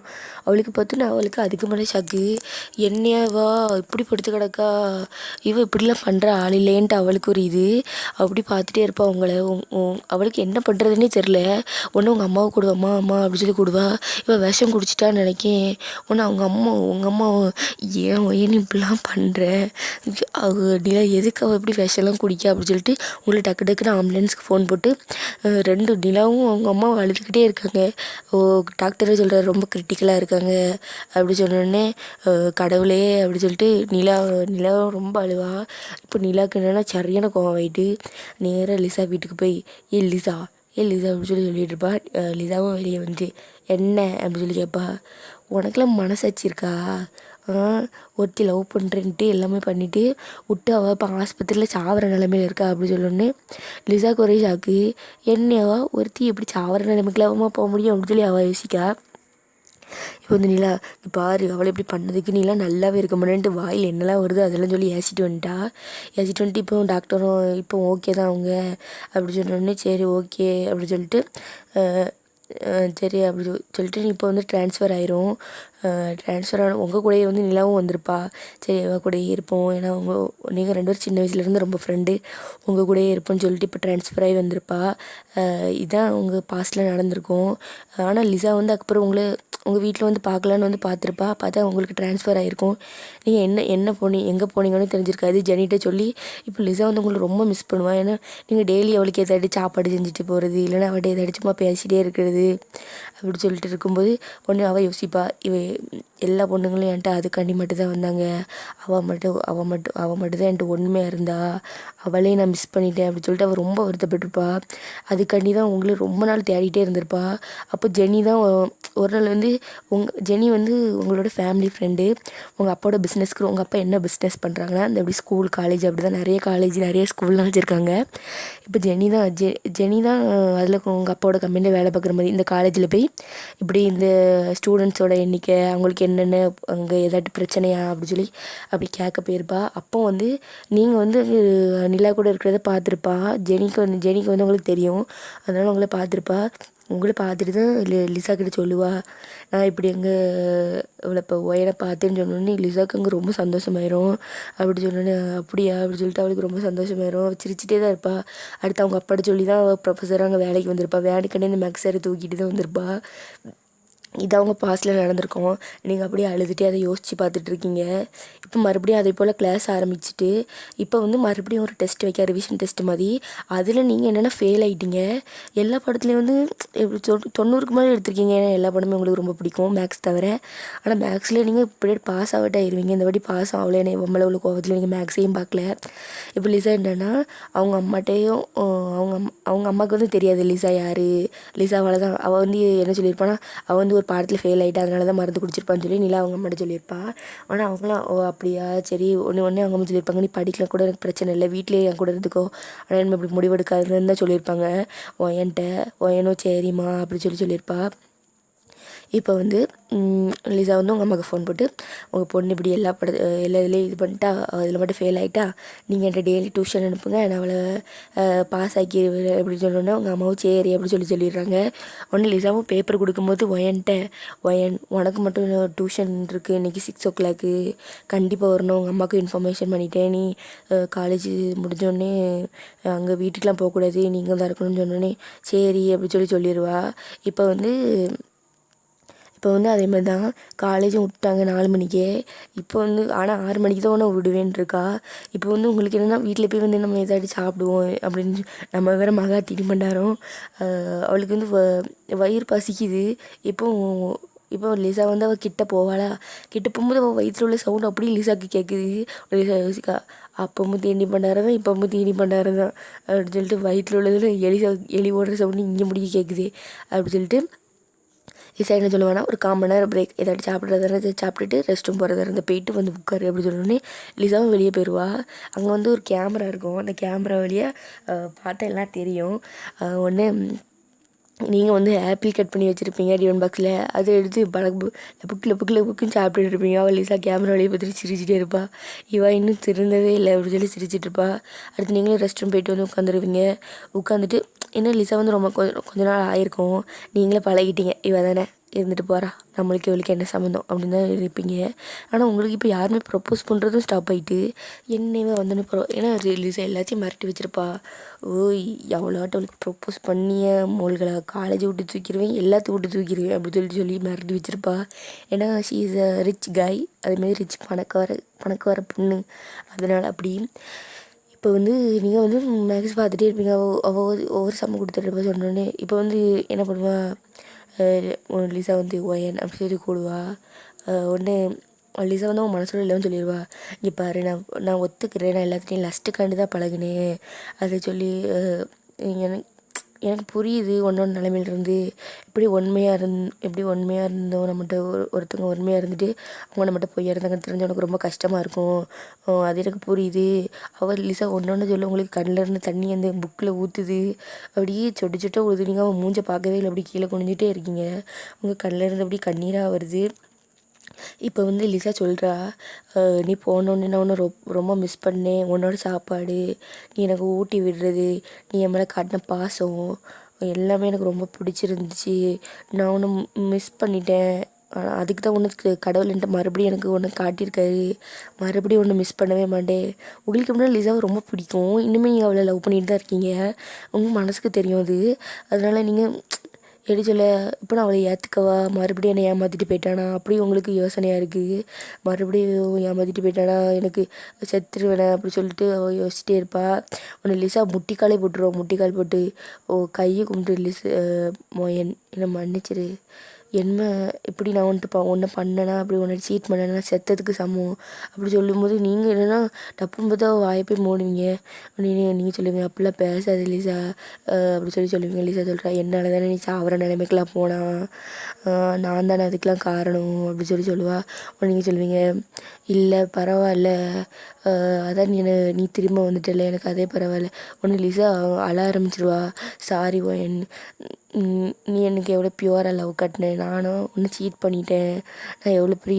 அவளுக்கு பார்த்து நான் அவளுக்கு அதுக்கு மேலே ஷாக்கு. என்னையாவா இப்படி படுத்து கிடக்கா, இப்படிலாம் பண்ணுற ஆள் இல்லைன்ட்டு அவளுக்கு ஒரு இது. அப்படி பார்த்துட்டே இருப்பா உங்களை. அவளுக்கு என்ன பண்ணுறதுன்னே தெரில. ஒன்று உங்கள் அம்மாவை கூடுவா, அம்மா அம்மா அப்படி சொல்லி கூடுவா. விஷம் குடிச்சிட்டான்னு நினைக்கேன். ஒன்று உங்கள் அம்மா ஏன் நீ இப்படிலாம் பண்ணுற, நிலா எதுக்கு அவள் இப்படி விஷம்லாம் குடிக்க அப்படின்னு சொல்லிட்டு உங்களுக்கு டக்குன்னு ஆம்புலன்ஸ்க்கு ஃபோன் போட்டு 2 நிலாவும் அவங்க அம்மாவும் அழுதுகிட்டே இருக்காங்க. டாக்டரே சொல்கிறார் ரொம்ப கிரிட்டிக்கலாக இருக்காங்க அப்படி சொன்னோடனே கடவுளே அப்படி சொல்லிட்டு நிலா ரொம்ப அழுவா. இப்போ நிலாவுக்கு என்னென்னா சரியான கோவம் ஆகிட்டு நேராக லிசா வீட்டுக்கு போய் லிசா அப்படின்னு சொல்லிட்டு இருப்பா. லிசாவும் வெளியே வந்து என்ன அப்படி சொல்லி கேட்பா. உனக்கெல்லாம் மனசாட்சி இருக்கா? ஒருத்தி லவ் பண்ணுறேன்ட்டு எல்லாமே பண்ணிவிட்டு விட்டு அவள் இப்போ ஆஸ்பத்திரியில் சாவர நிலமையில இருக்கா அப்படி சொல்லணுன்னு லிசாவுக்கு ஒரே ஷாக்கு. என்னவா ஒருத்தி எப்படி சாவர நிலைமைக்குலாம் அவமா போக முடியும் அப்படின்னு சொல்லி அவள் யோசிக்கா. இப்போ வந்து நிலா பாரு அவளை இப்படி பண்ணதுக்கு நீலாம் நல்லாவே இருக்க முடியன்ட்டு வாயில் என்னெல்லாம் வருதோ அதெல்லாம் சொல்லி ஏசிட்டு வந்துட்டு இப்போ டாக்டரும் இப்போ ஓகே தான் அவங்க அப்படி சொன்னோடனே சரி ஓகே அப்படி சொல்லிட்டு சரி அப்படி சொல்லிட்டு இப்போ வந்து ட்ரான்ஸ்ஃபர் ஆயிரும். ட்ரான்ஸ்ஃபர் ஆன உங்கள் கூடயே வந்து நிலாவும் வந்திருப்பா. சரி அவள் கூடயே இருப்போம், ஏன்னா நீங்கள் 2 பேரும் சின்ன வயசுலேருந்து ரொம்ப ஃப்ரெண்டு, உங்கள் கூடயே இருப்போம்னு சொல்லிட்டு இப்போ ட்ரான்ஸ்ஃபர் ஆகி வந்திருப்பா. இதான் உங்கள் பாஸ்ட்டில் நடந்திருக்கும். ஆனால் லிசா வந்து அதுக்கப்புறம் உங்கள் வீட்டில் வந்து பார்க்கலான்னு வந்து பார்த்துருப்பா. பார்த்தா உங்களுக்கு ட்ரான்ஸ்ஃபர் ஆகிருக்கும். நீங்கள் எங்கே போனீங்கன்னு தெரிஞ்சிருக்காது. ஜெனிகிட்ட சொல்லி இப்போ லிசா வந்து உங்களுக்கு ரொம்ப மிஸ் பண்ணுவாள். ஏன்னா நீங்கள் டெய்லி அவளுக்கு ஏதாட்டி சாப்பாடு செஞ்சுட்டு போகிறது, இல்லைன்னா அவள்கிட்ட ஏதாச்சும் சும்மா பேசிகிட்டே இருக்கிறது அப்படி சொல்லிட்டு இருக்கும்போது ஒன்று அவள் யோசிப்பா, எல்லா பொண்ணுங்களும் என்கிட்ட அதுக்காண்டி மட்டும்தான் வந்தாங்க, அவள் மட்டும் தான் என்கிட்ட ஒன்றுமே இருந்தா, அவளே நான் மிஸ் பண்ணிட்டேன் அப்படி சொல்லிட்டு அவள் ரொம்ப வருத்தப்பட்டிருப்பா. அதுக்காண்டி தான் உங்களை ரொம்ப நாள் தேடிகிட்டே இருந்திருப்பா. அப்போ ஜெனி தான் ஒரு நாள் வந்து ஜெனி வந்து உங்களோட ஃபேமிலி ஃப்ரெண்டு. உங்கள் அப்பாவோட பிஸ்னஸ்க்கு உங்கள் அப்பா என்ன பிஸ்னஸ் பண்ணுறாங்கன்னா இந்த இப்படி ஸ்கூல் காலேஜ் அப்படி தான் நிறைய ஸ்கூல்லாம் வச்சுருக்காங்க. இப்போ ஜெனி தான் அதில் உங்கள் அப்பாவோட கம்பெனியில் வேலை பார்க்குற மாதிரி இந்த காலேஜில் போய் இப்படி இந்த ஸ்டூடெண்ட்ஸோட எண்ணிக்கை அவங்களுக்கு என்னென்ன அங்கே ஏதாட்டு பிரச்சனையா அப்படி சொல்லி அப்படி கேட்க போயிருப்பா. அப்போ வந்து நீங்கள் வந்து நிலா கூட இருக்கிறத பார்த்துருப்பா. ஜெனிக்கு வந்து உங்களுக்கு தெரியும், அதனால் உங்களை பார்த்துருப்பா. உங்களை பார்த்துட்டு தான் லிசா கிட்ட சொல்லுவா, நான் இப்படி இவளை இப்போ ஒயனை பார்த்தேன்னு சொன்னோன்னே லிசாவுக்கு அங்கே ரொம்ப சந்தோஷமாயிரும். அப்படி சொன்னோன்னே அப்படியா அப்படி சொல்லிட்டு அவளுக்கு ரொம்ப சந்தோஷமாயிரும். அவள் சிரிச்சிட்டே தான் இருப்பாள். அடுத்து அவங்க அப்பாட்ட சொல்லி தான் அவள் ப்ரொஃபஸராக அங்கே வேலைக்கு வந்திருப்பா. வேலைக்கண்டே இந்த மேக்ஸ் சாரை தூக்கிட்டு தான் வந்திருப்பா. இது அவங்க பாஸ்ட்டில் நடந்திருக்கோம். நீங்கள் அப்படியே அழுதுகிட்டே அதை யோசித்து பார்த்துட்ருக்கீங்க. இப்போ மறுபடியும் அதே போல் கிளாஸ் ஆரம்பிச்சுட்டு இப்போ வந்து மறுபடியும் ஒரு டெஸ்ட் வைக்க, ரிவிஷன் டெஸ்ட் மாதிரி. அதில் நீங்கள் என்னென்னா ஃபெயில் ஆகிட்டீங்க. எல்லா படத்துலேயும் வந்து 90க்கு மேலே எடுத்திருக்கீங்க. ஏன்னா எல்லா படமே உங்களுக்கு ரொம்ப பிடிக்கும் மேக்ஸ் தவிர. ஆனால் மேக்ஸில் நீங்கள் இப்படியே பாஸ் ஆகிட்டே ஆயிடுவீங்க. இந்த வாட்டி பாஸ் ஆகலை, என்ன உங்களை உள்ள கோவத்தில் நீங்கள் மேக்ஸையும் பார்க்கல. இப்போ லிசா என்னென்னா அவங்க அம்மாட்டையும் அவங்க அம்மாவுக்கு வந்து தெரியாது லிசா யார். லிசாவால் தான் அவள் வந்து என்ன சொல்லியிருப்பான்னா, அவள் வந்து ஒரு பாடத்தில் ஃபெயில் ஆகிட்டா, அதனால தான் மருந்து குடிச்சிருப்பான்னு சொல்லி நிலா அவங்க அம்மாட்ட சொல்லியிருப்பா. ஆனால் அவங்களாம் அப்படியா சரி ஒன்று அவங்க அம்மா சொல்லியிருப்பாங்க, நீ படிக்கலாம் கூட எனக்கு பிரச்சனை இல்லை, வீட்டிலே என் கூட இருந்துக்கோ, ஆனால் நம்ம இப்படி முடிவெடுக்காதுன்னு தான் சொல்லியிருப்பாங்க. ஒயனோ சரிம்மா அப்படி சொல்லியிருப்பா. இப்போ வந்து லிசா வந்து உங்கள் அம்மாவுக்கு ஃபோன் போட்டு உங்கள் பொண்ணு இப்படி எல்லா இதுலேயும் இது பண்ணிட்டா, அதில் மட்டும் ஃபெயில் ஆகிட்டா, நீங்கள் என்கிட்ட டெய்லி டியூஷன் அனுப்புங்க, நான் அவளை பாஸ் ஆக்கி அப்படின்னு சொன்னோன்னே உங்கள் அம்மாவும் சரி அப்படி சொல்லிடுறாங்க. ஒன்று லிசாவும் பேப்பர் கொடுக்கும்போது உனக்கு மட்டும் டியூஷன் இருக்குது இன்றைக்கி 6 o'clock கண்டிப்பாக வரணும், உங்கள் அம்மாவுக்கு இன்ஃபர்மேஷன் பண்ணிட்டேன், நீ காலேஜ் முடிஞ்சோடனே அங்கே வீட்டுக்கெலாம் போகக்கூடாது, நீங்கள் தான் இருக்கணும்னு சொன்னோன்னே சரி அப்படி சொல்லிடுவா. இப்போ வந்து அதே மாதிரி தான் காலேஜும் விட்டாங்க 4 மணிக்கே. இப்போ வந்து ஆனால் 6 மணிக்கு தான் உன்னை விடுவேன் இருக்கா. இப்போ வந்து உங்களுக்கு என்னென்னா வீட்டில் போய் வந்து நம்ம ஏதாட்டி சாப்பிடுவோம் அப்படின்னு நம்ம வேறு மகா தின்பண்டாரம். அவளுக்கு வந்து வயிறு பசிக்குது. இப்போ லிசா வந்து அவள் கிட்ட போவாளா, கிட்ட போகும்போது அவள் வயிற்றில் உள்ள சவுண்ட் அப்படியே லிசாவுக்கு கேட்குது. லிசா யோசிக்கா, அப்பவும் தீனி பண்டாரம் தான் இப்பவும் தீனி பண்டாரம் தான் அப்படின்னு சொல்லிட்டு வயிற்றில் உள்ளதில் எலி ஓடுற சவுண்டு இங்கே முடிக்க கேட்குது அப்படி சொல்லிட்டு லிசா என்ன சொல்லுவானா, ஒரு 1/4 மணி நேரம் பிரேக், ஏதாட்டி சாப்பிட்டுட்டு ரெஸ்ட் ரூம் போகிறதா இருந்தால் போயிட்டு வந்து உட்காரு அப்படி சொன்னோடனே லிசாவும் வெளியே போயிடுவா. அங்கே வந்து ஒரு கேமரா இருக்கும். அந்த கேமரா வழியாக பார்த்தா எல்லாம் தெரியும். ஒன்று நீங்கள் வந்து ஆப்பிள் கட் பண்ணி வச்சுருப்பீங்க டிஃபன் பாக்ஸில், அதை எடுத்து புக்குன்னு சாப்பிட்டுட்டு இருப்பீங்க. அவள் லிசா கேமரா வழியை பார்த்துட்டு சிரிச்சிட்டே இருப்பா. இவ இன்னும் திருந்தவே இல்லை அப்படின்னு சொல்லி சிரிச்சிட்டு இருப்பா. அடுத்து நீங்களும் ரெஸ்ட் ரூம் போயிட்டு வந்து உட்காந்துருவீங்க. உட்காந்துட்டு என்ன லிசா வந்து ரொம்ப கொஞ்ச நாள் ஆயிருக்கும், நீங்களே பழகிட்டீங்க, இவ தானே இருந்துட்டு போகிறா, நம்மளுக்கு இவளுக்கு என்ன சம்மந்தம் அப்படின்னு தான் இருப்பீங்க. ஆனால் உங்களுக்கு இப்போ யாருமே ப்ரப்போஸ் பண்ணுறதும் ஸ்டாப் ஆகிட்டு என்னவே வந்தோன்னு ஏன்னா லிசா எல்லாத்தையும் மிரட்டி வச்சுருப்பா. ஓய் எவ்வளோட்டு அவளுக்கு ப்ரப்போஸ் பண்ணிய மோள்களை காலேஜை விட்டு தூக்கிடுவேன், எல்லாத்தையும் விட்டு தூக்கிடுவேன் அப்படின்னு சொல்லி மிரட்டி வச்சுருப்பா. ஏன்னா ஷீ இஸ் அ ரிச் காய், அதுமாரி ரிச் பணக்கார பொண்ணு. அதனால் அப்படி இப்போ வந்து நீங்கள் வந்து மேக்ஸ் பார்த்துட்டே இருப்பீங்க. அவள் ஒவ்வொரு சம்ம கொடுத்துட்டு சொன்னோன்னே இப்போ வந்து என்ன பண்ணுவா, லிசா வந்து ஒயன் அப்படி சொல்லி கூடுவா. உடனே லிசா வந்து அவன் மனசுல இல்லைன்னு சொல்லிடுவா. இங்கே பாரு, நான் ஒத்துக்கிறேன், நான் எல்லாத்துலேயும் லஸ்ட்டுக்காண்டி தான் பழகினேன். அதை சொல்லி எனக்கு எனக்கு புரியுது உன்னோட நிலைமையிலிருந்து எப்படி உண்மையாக இருந்தோம் நம்மகிட்ட ஒருத்தவங்க உண்மையாக இருந்துட்டு அவங்க நம்மகிட்ட பொய்யா இருந்தாங்கன்னு தெரிஞ்சு உனக்கு ரொம்ப கஷ்டமாக இருக்கும். அது எனக்கு புரியுது. அவள் லிசா ஒன்று சொல்ல உங்களுக்கு கண்ணில் இருந்து தண்ணி அந்த புக்கில் ஊற்றுது, அப்படியே சொட்டு சொட்ட ஊற்றுது. நீங்கள் அவன் மூஞ்சை பார்க்கவே இல்லை, அப்படி கீழே குனிஞ்சிட்டே இருக்கீங்க, உங்கள் கண்ணில் இருந்து அப்படி கண்ணீராக வருது. இப்போ வந்து லிசா சொல்கிறா, நீ போனோடனே நான் உன்னை ரொம்ப மிஸ் பண்ணேன். உன்னோட சாப்பாடு, நீ எனக்கு ஊட்டி விடுறது, நீ என் மேலே காட்டின பாசம் எல்லாமே எனக்கு ரொம்ப பிடிச்சிருந்துச்சி. நான் உன்னை மிஸ் பண்ணிட்டேன். அதுக்கு தான் உனக்கு கடவுள் என்கிட்ட மறுபடியும் எனக்கு ஒன்று காட்டியிருக்காரு. மறுபடியும் ஒன்று மிஸ் பண்ணவே மாட்டேன். உங்களுக்கு முன்னாடி லிசாவை ரொம்ப பிடிக்கும், இன்னுமே நீங்கள் அவளை லவ் பண்ணிட்டு தான் இருக்கீங்க. உங்கள் மனசுக்கு தெரியும் அது. அதனால் நீங்கள் எப்படி சொல்ல, இப்போ நான் அவளை ஏற்றுக்கவா, மறுபடியும் என்னை ஏமாற்றிட்டு போயிட்டானா அப்படி உங்களுக்கு யோசனையாக இருக்குது. மறுபடியும் ஏமாற்றிட்டு போயிட்டானா, எனக்கு செத்துருவேனே அப்படி சொல்லிட்டு அவள் யோசிச்சிட்டே இருப்பாள். உன்னை லிசா முட்டிக்காலே போட்டுருவோம், முட்டிக்கால் போட்டு கையை கும்பிட்டு என்னை மன்னிச்சிரு. என்ன இப்படி நான் ஒன்றை பண்ணேன்னா, அப்படி உன்னை சீட் பண்ணேன்னா செத்ததுக்கு சமம் அப்படி சொல்லும்போது நீங்கள் என்னென்னா டப்புன்னு பார்த்தா வாயை போய் மூடுவீங்க. நீங்கள் சொல்லுவீங்க, அப்படிலாம் பேசாது லிசா அப்படி சொல்லுவீங்க. லிசா சொல்கிறா, என்னால் தானே நீ சாவர நிலைமைக்கெலாம் போனா, நான் தானே அதுக்கெலாம் காரணம் அப்படி சொல்லுவாள். நீங்கள் சொல்லுவீங்க, இல்லை பரவாயில்ல, அதான் நீ திரும்ப வந்துட்டல, எனக்கு அதே பரவாயில்ல. ஒன்று லிசா அழ ஆரம்பிச்சிருவா. சாரி ஒயன், நீ எனக்கு எவ்வளோ பியூராக லவ் காட்டினேன், நானும் ஒன்று சீட் பண்ணிட்டேன். நான் எவ்வளோ பெரிய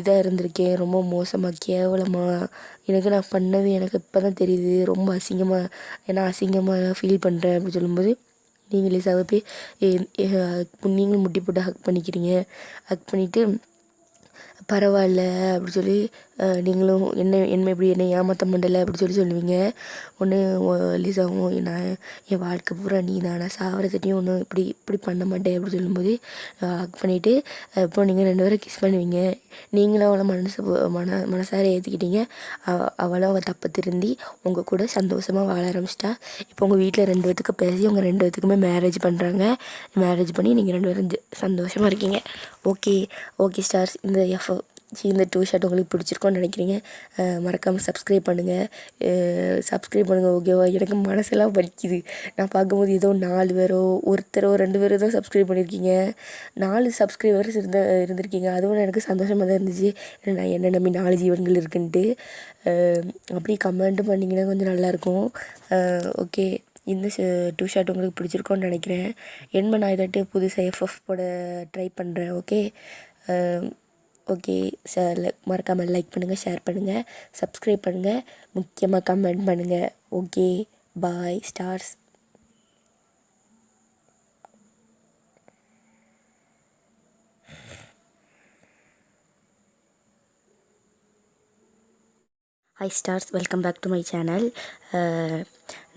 இதாக இருந்திருக்கேன், ரொம்ப மோசமாக கேவலமாக. நான் பண்ணது எனக்கு இப்போ தான் தெரியுது, ரொம்ப அசிங்கமாக ஃபீல் பண்ணுறேன் அப்படி சொல்லும்போது நீங்கள் லிசாவை போய் நீங்களும் முட்டி போட்டு ஹக் பண்ணிக்கிறீங்க. ஹக் பண்ணிவிட்டு பரவாயில்ல அப்படி சொல்லி நீங்களும் என்னை ஏமாற்ற முடியலை அப்படி சொல்லுவீங்க. ஒன்று லிசாவும், நான் என் வாழ்க்கை பூரா நீ தானே, சாவரத்தையும் ஒன்றும் இப்படி பண்ண மாட்டேன் அப்படி சொல்லும்போது ஹக் பண்ணிவிட்டு இப்போ நீங்கள் 2 பேரும் கிஸ் பண்ணுவீங்க. நீங்களும் அவளை மனசார ஏற்றுக்கிட்டீங்க. அவளும் அவள் தப்பை திருந்தி உங்கள் கூட சந்தோஷமாக வாழ ஆரம்பிச்சிட்டா. இப்போ உங்கள் வீட்டில் 2 பேத்துக்கு பேசி உங்கள் 2 பேத்துக்குமே மேரேஜ் பண்ணுறாங்க. மேரேஜ் பண்ணி நீங்கள் 2 பேரும் சந்தோஷமாக இருக்கீங்க. ஓகே ஸ்டார்ஸ், இந்த 2 ஷாட் உங்களுக்கு பிடிச்சிருக்கோன்னு நினைக்கிறீங்க. மறக்காமல் சப்ஸ்கிரைப் பண்ணுங்கள். ஓகேவா? எனக்கு மனசெல்லாம் வலிக்குது. நான் பார்க்கும்போது ஏதோ 4 பேரோ 2 பேரோ தான் சப்ஸ்கிரைப் பண்ணியிருக்கீங்க. 4 சப்ஸ்கிரைபர்ஸ் இருந்திருக்கீங்க. அதுவும் எனக்கு சந்தோஷமாக தான் இருந்துச்சு. நான் என்ன நம்பி 4 ஜீவன்கள் இருக்குன்ட்டு. அப்படி கமெண்ட்டும் பண்ணிங்கன்னா கொஞ்சம் நல்லாயிருக்கும். ஓகே, இந்த 2 ஷாட் உங்களுக்கு பிடிச்சிருக்கோன்னு நினைக்கிறேன். நான் இதாட்டு புதுசாக எஃப்எஃப் போட ட்ரை பண்ணுறேன். ஓகே சார், மறக்காமல் லைக் பண்ணுங்கள், ஷேர் பண்ணுங்கள், சப்ஸ்கிரைப் பண்ணுங்கள், முக்கியமாக கமெண்ட் பண்ணுங்கள். Okay, bye stars. Hi stars, welcome back to my channel.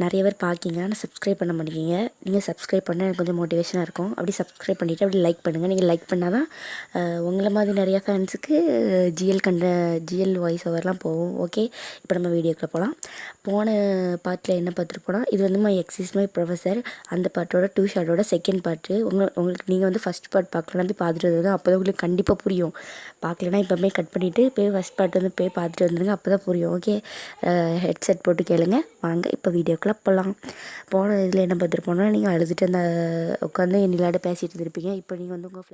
நிறைய பேர் பார்க்கிங்க, ஆனால் சப்ஸ்கிரைப் பண்ண மாட்டேங்கிங்க. நீங்கள் சப்ஸ்கிரைப் பண்ணால் எனக்கு கொஞ்சம் மோட்டிவேஷனாக இருக்கும். அப்படி சப்ஸ்கிரைப் பண்ணிவிட்டு அப்படி லைக் பண்ணுங்கள். நீங்கள் லைக் பண்ணால் தான் உங்களை மாதிரி நிறையா ஃபேன்ஸுக்கு ஜிஎல் வாய்ஸ் ஓவர்லாம் போகும். ஓகே, இப்போ நம்ம வீடியோக்குள்ளே போகலாம். போன பார்ட்டில் என்ன பார்த்துருப்போனா, இது வந்து மை எக்ஸிஸ் மை ப்ரொஃபஸர், அந்த பாட்டோட 2 ஷாட்டோட செகண்ட் பார்ட்டு. உங்களுக்கு நீங்கள் வந்து ஃபஸ்ட் பார்ட் பார்க்கலாம், போய் பார்த்துட்டு வந்துடுங்க. அப்போ தான் உங்களுக்கு கண்டிப்பாக புரியும். பார்க்கலன்னா இப்போமே கட் பண்ணிவிட்டு போய் ஃபஸ்ட் பார்ட் வந்து போய் பார்த்துட்டு வந்துடுங்க. அப்போ தான் புரியும். ஓகே, ஹெட்செட் போட்டு கேளுங்க. வாங்க இப்போ வீடியோக்குள்ளே போகலாம். போன இதில் என்ன பார்த்துருப்போனா, நீங்கள் அழுதுட்டு அந்த உட்காந்து நிலாட பேசிகிட்டு இருந்திருப்பீங்க. இப்போ நீங்கள் வந்து உங்கள்